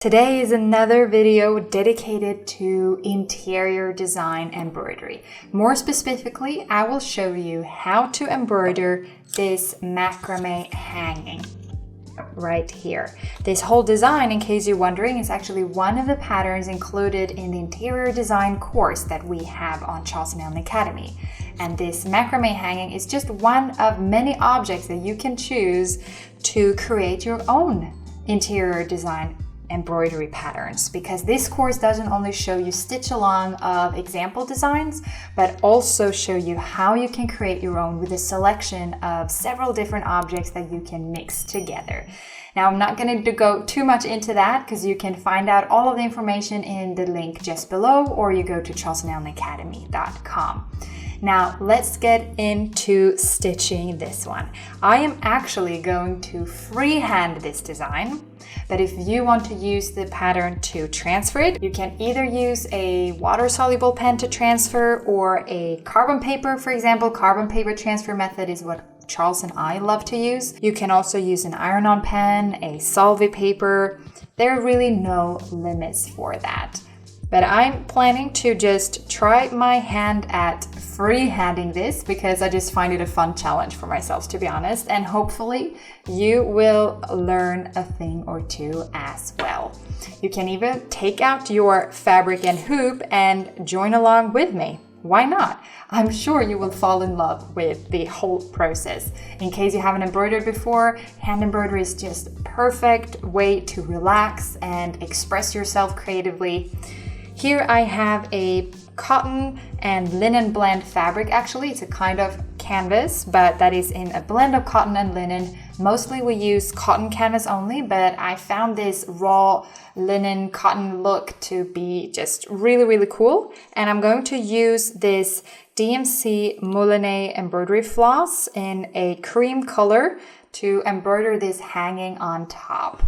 Today is another video dedicated to interior design embroidery. More specifically, I will show you how to embroider this macrame hanging right here. This whole design, in case you're wondering, is actually one of the patterns included in the interior design course that we have on Charles & Elm Academy. And this macrame hanging is just one of many objects that you can choose to create your own interior design embroidery patterns, because this course doesn't only show you stitch along of example designs, but also show you how you can create your own with a selection of several different objects that you can mix together. Now, I'm not going to go too much into that because you can find out all of the information in the link just below, or you go to charlesandelmacademy.com. Now, let's get into stitching this one. I am actually going to freehand this design, but if you want to use the pattern to transfer it, you can either use a water-soluble pen to transfer or a carbon paper. For example, carbon paper transfer method is what Charles and I love to use. You can also use an iron-on pen, a Solvay paper. There are really no limits for that. But I'm planning to just try my hand at freehanding this because I just find it a fun challenge for myself, to be honest. And hopefully you will learn a thing or two as well. You can even take out your fabric and hoop and join along with me. Why not? I'm sure you will fall in love with the whole process. In case you haven't embroidered before, hand embroidery is just a perfect way to relax and express yourself creatively. Here I have a cotton and linen blend fabric. Actually, it's a kind of canvas, but that is in a blend of cotton and linen. Mostly we use cotton canvas only, but I found this raw linen cotton look to be just really, really cool. And I'm going to use this DMC Moulinet embroidery floss in a cream color to embroider this hanging on top.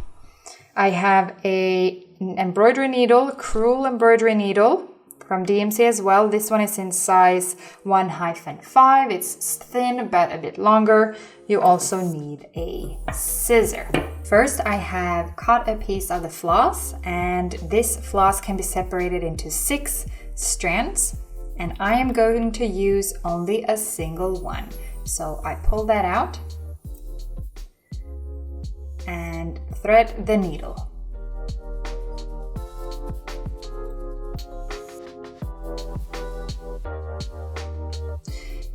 I have an embroidery needle, crewel embroidery needle from DMC as well. This one is in size 1-5. It's thin but a bit longer. You also need a scissor. First, I have cut a piece of the floss, and this floss can be separated into 6 strands, and I am going to use only a single one. So I pull that out and thread the needle.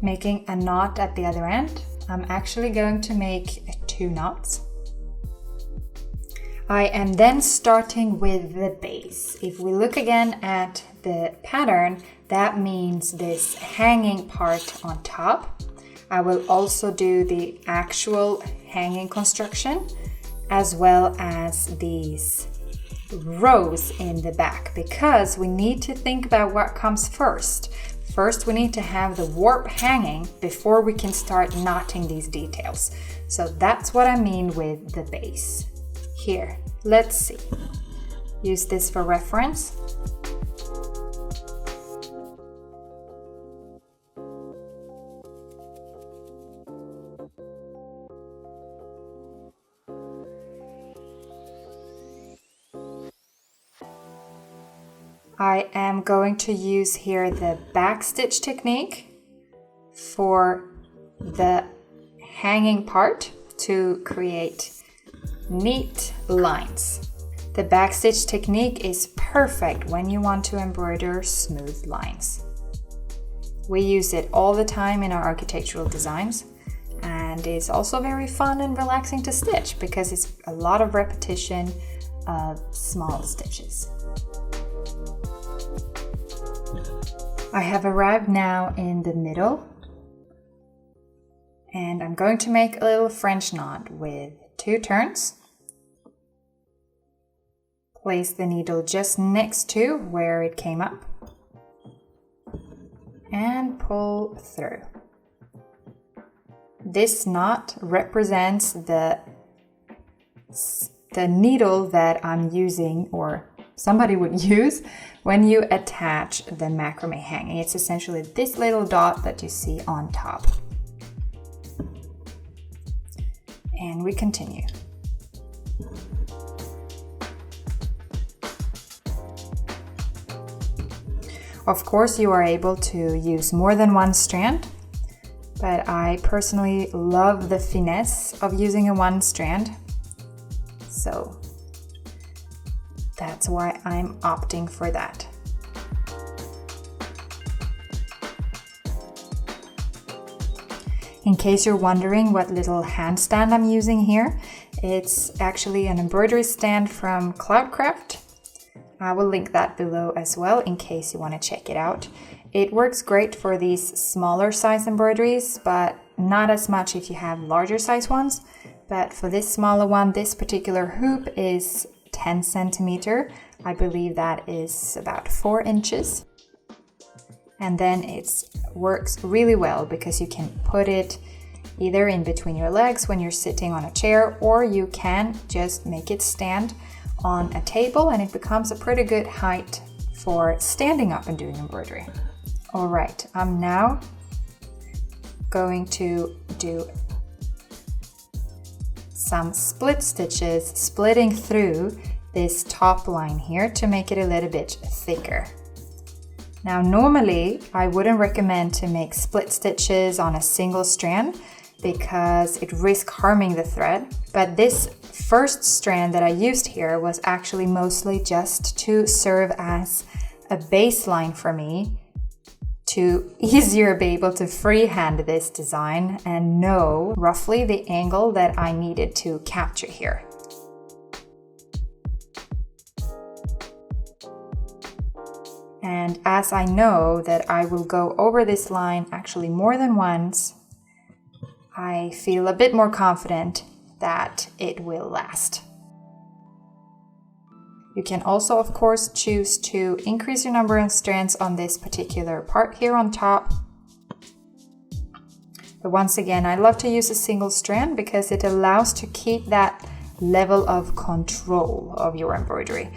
Making a knot at the other end. I'm actually going to make 2 knots. I am then starting with the base. If we look again at the pattern, that means this hanging part on top. I will also do the actual hanging construction, as well as these rows in the back, because we need to think about what comes first. First, we need to have the warp hanging before we can start knotting these details. So that's what I mean with the base. Here, let's see. Use this for reference. I am going to use here the back stitch technique for the hanging part to create neat lines. The back stitch technique is perfect when you want to embroider smooth lines. We use it all the time in our architectural designs, and it's also very fun and relaxing to stitch because it's a lot of repetition of small stitches. I have arrived now in the middle, and I'm going to make a little French knot with 2 turns. Place the needle just next to where it came up and pull through. This knot represents the needle that I'm using, or somebody would use, when you attach the macrame hanging. It's essentially this little dot that you see on top. And we continue. Of course, you are able to use more than one strand, but I personally love the finesse of using a one strand. So that's why I'm opting for that. In case you're wondering what little handstand I'm using here, it's actually an embroidery stand from Cloudcraft. I will link that below as well in case you want to check it out. It works great for these smaller size embroideries, but not as much if you have larger size ones. But for this smaller one, this particular hoop is 10 centimeter. I believe that is about 4 inches. And then it works really well because you can put it either in between your legs when you're sitting on a chair, or you can just make it stand on a table and it becomes a pretty good height for standing up and doing embroidery. All right, I'm now going to do some split stitches, splitting through this top line here to make it a little bit thicker. Now, normally I wouldn't recommend to make split stitches on a single strand because it risks harming the thread. But this first strand that I used here was actually mostly just to serve as a baseline for me to easier be able to freehand this design and know roughly the angle that I needed to capture here. And as I know that I will go over this line actually more than once, I feel a bit more confident that it will last. You can also, of course, choose to increase your number of strands on this particular part here on top. But once again, I love to use a single strand because it allows to keep that level of control of your embroidery.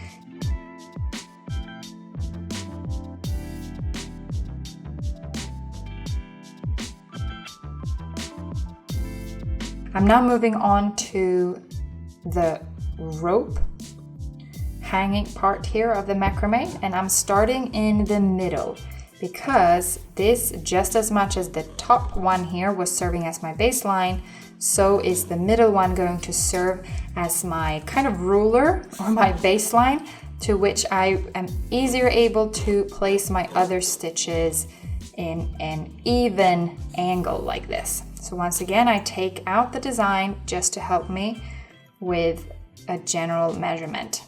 I'm now moving on to the rope hanging part here of the macrame, and I'm starting in the middle because this, just as much as the top one here was serving as my baseline, so is the middle one going to serve as my kind of ruler or my baseline, to which I am easier able to place my other stitches in an even angle like this. So once again, I take out the design just to help me with a general measurement.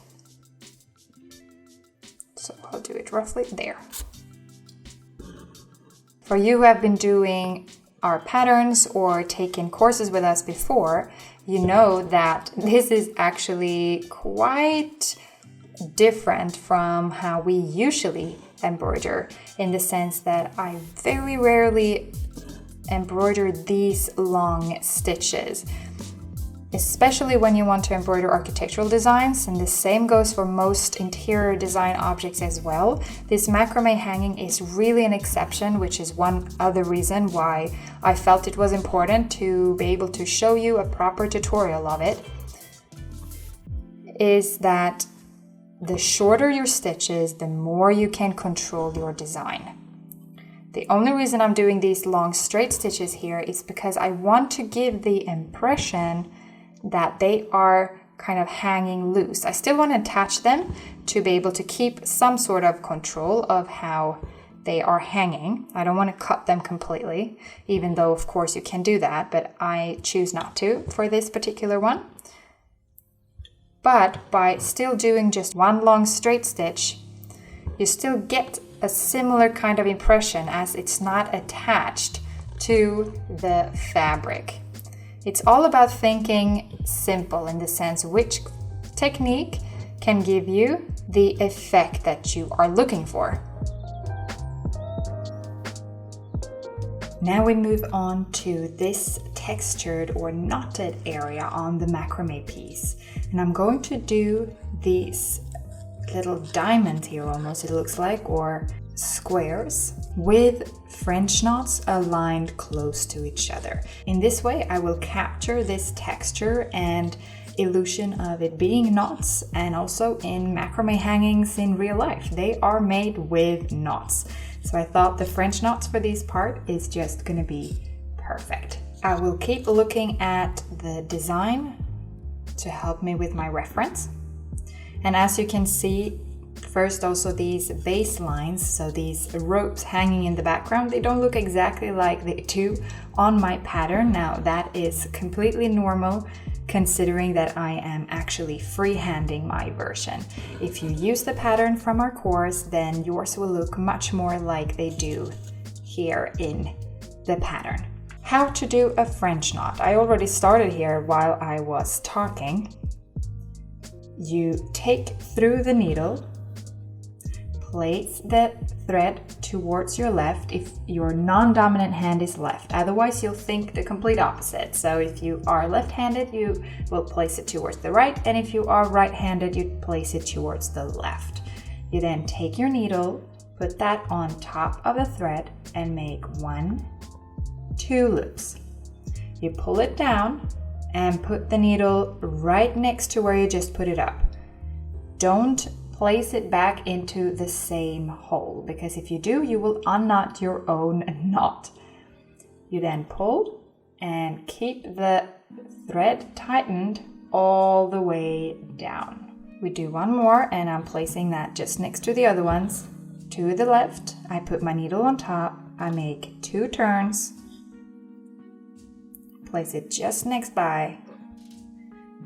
So I'll do it roughly there. For you who have been doing our patterns or taken courses with us before, you know that this is actually quite different from how we usually embroider, in the sense that I very rarely embroider these long stitches, especially when you want to embroider architectural designs, and the same goes for most interior design objects as well. This macrame hanging is really an exception, which is one other reason why I felt it was important to be able to show you a proper tutorial of it, is that the shorter your stitches, the more you can control your design. The only reason I'm doing these long straight stitches here is because I want to give the impression that they are kind of hanging loose. I still want to attach them to be able to keep some sort of control of how they are hanging. I don't want to cut them completely, even though of course you can do that, but I choose not to for this particular one. But by still doing just one long straight stitch, you still get a similar kind of impression as it's not attached to the fabric. It's all about thinking simple in the sense which technique can give you the effect that you are looking for. Now we move on to this textured or knotted area on the macrame piece. And I'm going to do these little diamonds here almost, it looks like, or squares with French knots aligned close to each other. In this way, I will capture this texture and illusion of it being knots, and also in macrame hangings in real life. They are made with knots. So I thought the French knots for this part is just gonna be perfect. I will keep looking at the design to help me with my reference. And as you can see, first also these base lines, so these ropes hanging in the background, they don't look exactly like the two on my pattern. Now that is completely normal considering that I am actually freehanding my version. If you use the pattern from our course, then yours will look much more like they do here in the pattern. How to do a French knot. I already started here while I was talking. You take through the needle, place the thread towards your left if your non-dominant hand is left. Otherwise, you'll think the complete opposite. So if you are left-handed, you will place it towards the right, and if you are right-handed, you place it towards the left. You then take your needle, put that on top of the thread, and make 1, 2 loops. You pull it down and put the needle right next to where you just put it up. Don't place it back into the same hole, because if you do, you will unknot your own knot. You then pull and keep the thread tightened all the way down. We do one more, and I'm placing that just next to the other ones. To the left, I put my needle on top, I make 2 turns, place it just next by,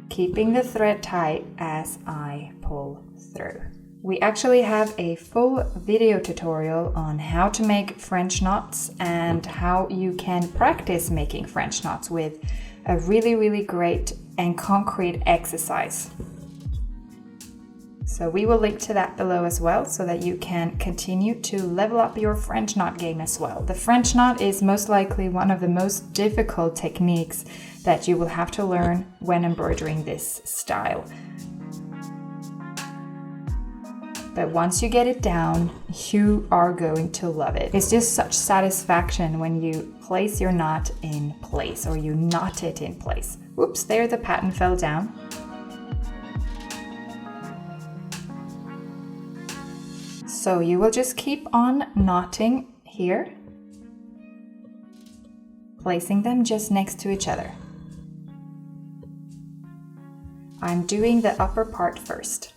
keeping the thread tight as I pull through. We actually have a full video tutorial on how to make French knots and how you can practice making French knots with a really great and concrete exercise. So we will link to that below as well, so that you can continue to level up your French knot game as well. The French knot is most likely one of the most difficult techniques that you will have to learn when embroidering this style. But once you get it down, you are going to love it. It's just such satisfaction when you place your knot in place, or you knot it in place. Oops, there the pattern fell down. So you will just keep on knotting here, placing them just next to each other. I'm doing the upper part first.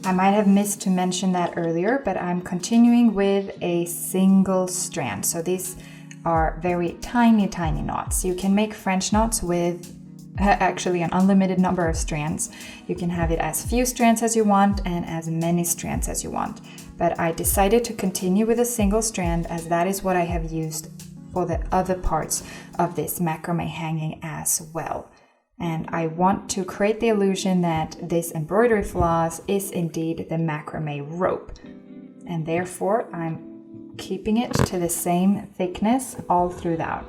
I might have missed to mention that earlier, but I'm continuing with a single strand. So these are very tiny knots. You can make French knots with actually an unlimited number of strands. You can have it as few strands as you want and as many strands as you want. But I decided to continue with a single strand, as that is what I have used for the other parts of this macrame hanging as well. And I want to create the illusion that this embroidery floss is indeed the macrame rope. And therefore, I'm keeping it to the same thickness all throughout.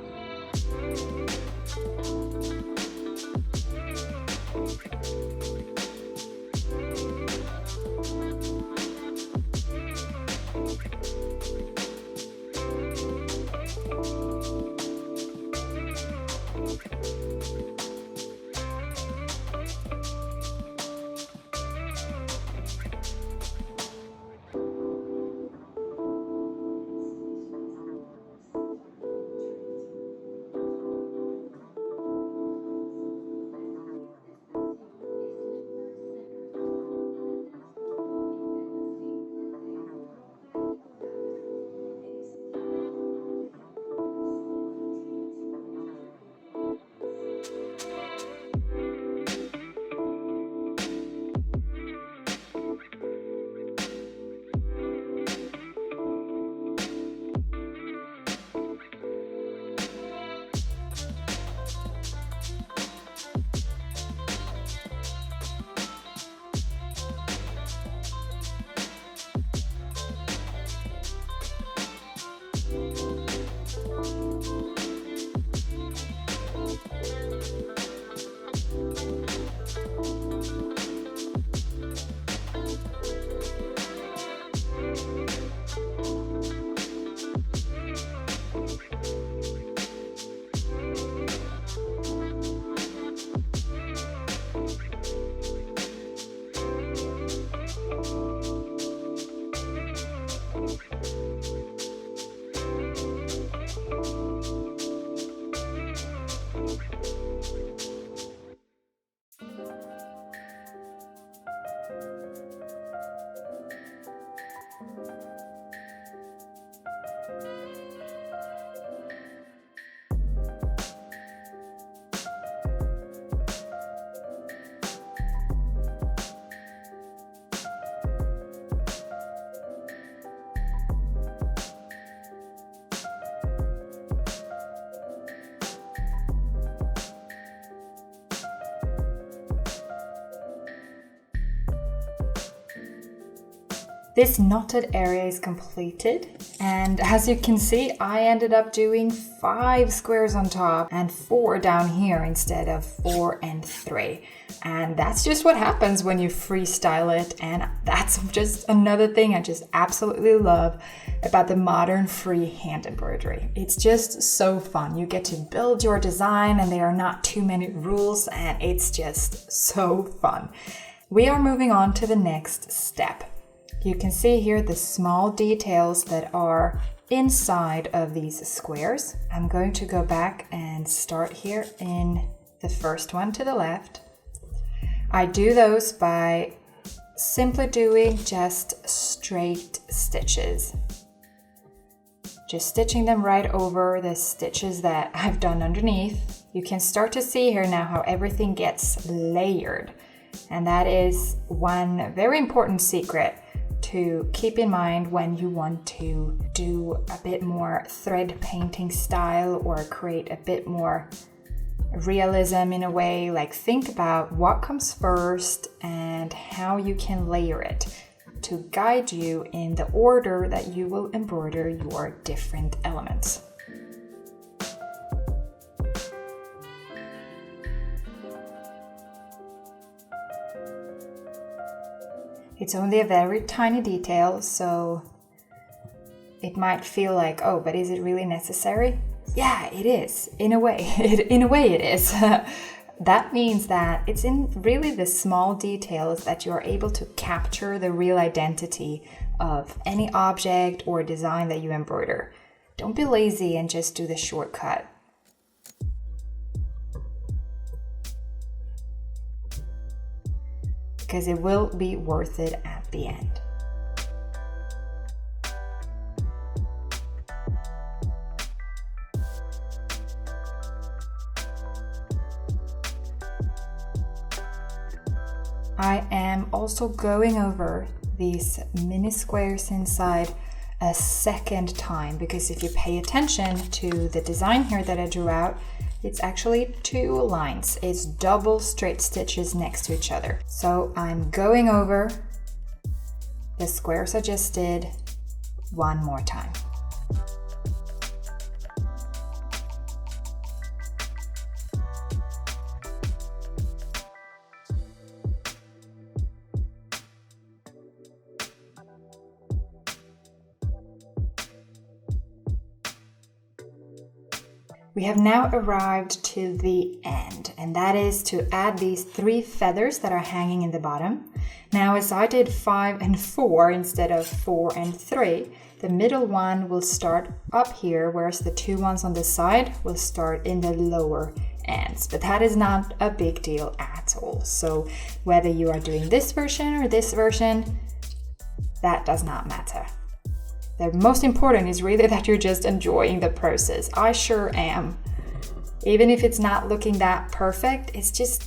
This knotted area is completed, and as you can see, I ended up doing 5 squares on top and 4 down here instead of 4 and 3. And that's just what happens when you freestyle it, and that's just another thing I just absolutely love about the modern free hand embroidery. It's just so fun. You get to build your design and there are not too many rules, and it's just so fun. We are moving on to the next step. You can see here the small details that are inside of these squares. I'm going to go back and start here in the first one to the left. I do those by simply doing just straight stitches. Just stitching them right over the stitches that I've done underneath. You can start to see here now how everything gets layered. And that is one very important secret to keep in mind when you want to do a bit more thread painting style or create a bit more realism in a way. Like, think about what comes first and how you can layer it to guide you in the order that you will embroider your different elements. It's only a very tiny detail, so it might feel like, oh, but is it really necessary? Yeah, it is. In a way, it is. That means that it's in really the small details that you're able to capture the real identity of any object or design that you embroider. Don't be lazy and just do the shortcut. Because it will be worth it at the end. I am also going over these mini squares inside a second time, because if you pay attention to the design here that I drew out, it's actually 2 lines. It's double straight stitches next to each other. So I'm going over the squares I just did one more time. We have now arrived to the end, and that is to add these 3 feathers that are hanging in the bottom. Now, as I did 5 and 4 instead of 4 and 3, the middle one will start up here, whereas the 2 ones on the side will start in the lower ends. But that is not a big deal at all. So whether you are doing this version or this version, that does not matter. The most important is really that you're just enjoying the process. I sure am. Even if it's not looking that perfect,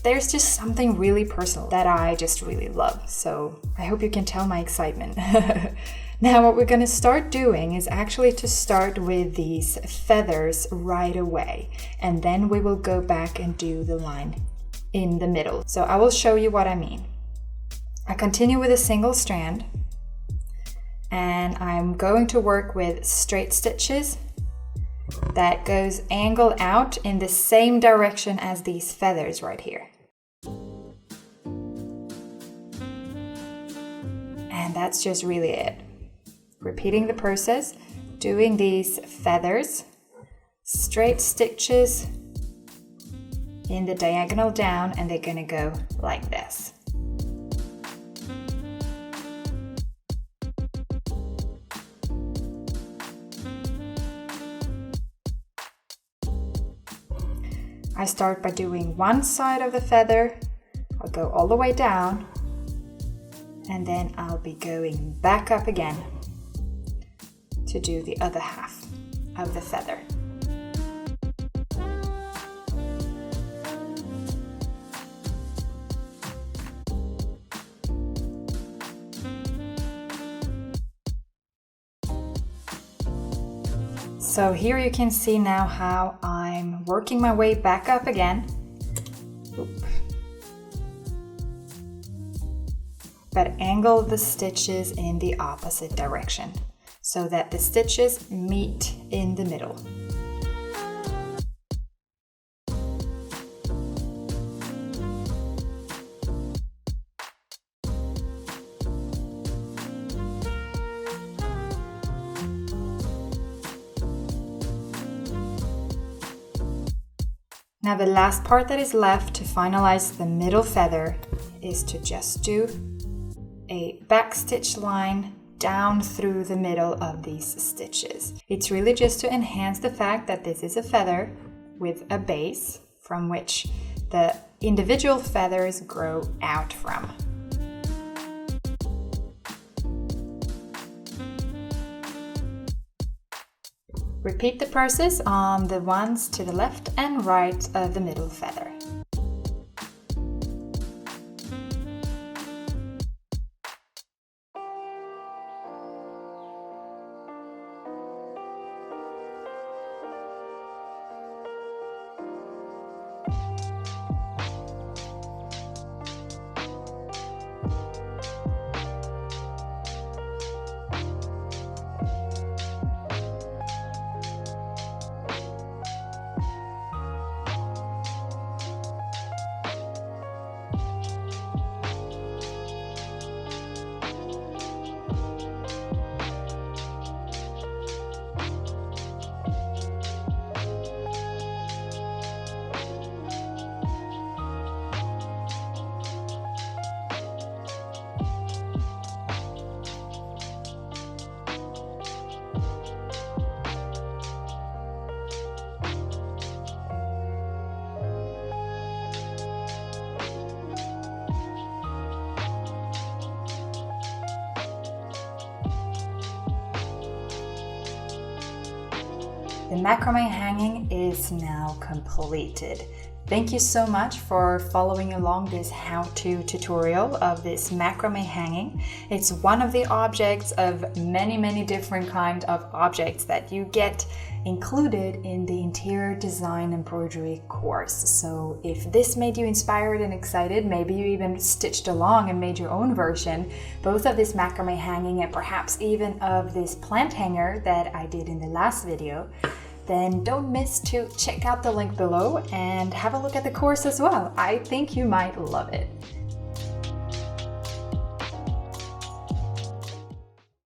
there's just something really personal that I just really love. So I hope you can tell my excitement. Now what we're going to start doing is actually to start with these feathers right away. And then we will go back and do the line in the middle. So I will show you what I mean. I continue with a single strand. And I'm going to work with straight stitches that goes angled out in the same direction as these feathers right here. And that's just really it. Repeating the process, doing these feathers, straight stitches in the diagonal down, and they're gonna go like this. I start by doing one side of the feather, I'll go all the way down, and then I'll be going back up again to do the other half of the feather. So here you can see now how I'm working my way back up again. Oop. but angle the stitches in the opposite direction so that the stitches meet in the middle. Now the last part that is left to finalize the middle feather is to just do a back stitch line down through the middle of these stitches. It's really just to enhance the fact that this is a feather with a base from which the individual feathers grow out from. Repeat the process on the ones to the left and right of the middle feather. The macrame hanging is now completed. Thank you so much for following along this how-to tutorial of this macrame hanging. It's one of the objects of many different kinds of objects that you get included in the interior design embroidery course. So if this made you inspired and excited, maybe you even stitched along and made your own version, both of this macrame hanging and perhaps even of this plant hanger that I did in the last video, then don't miss to check out the link below and have a look at the course as well. I think you might love it.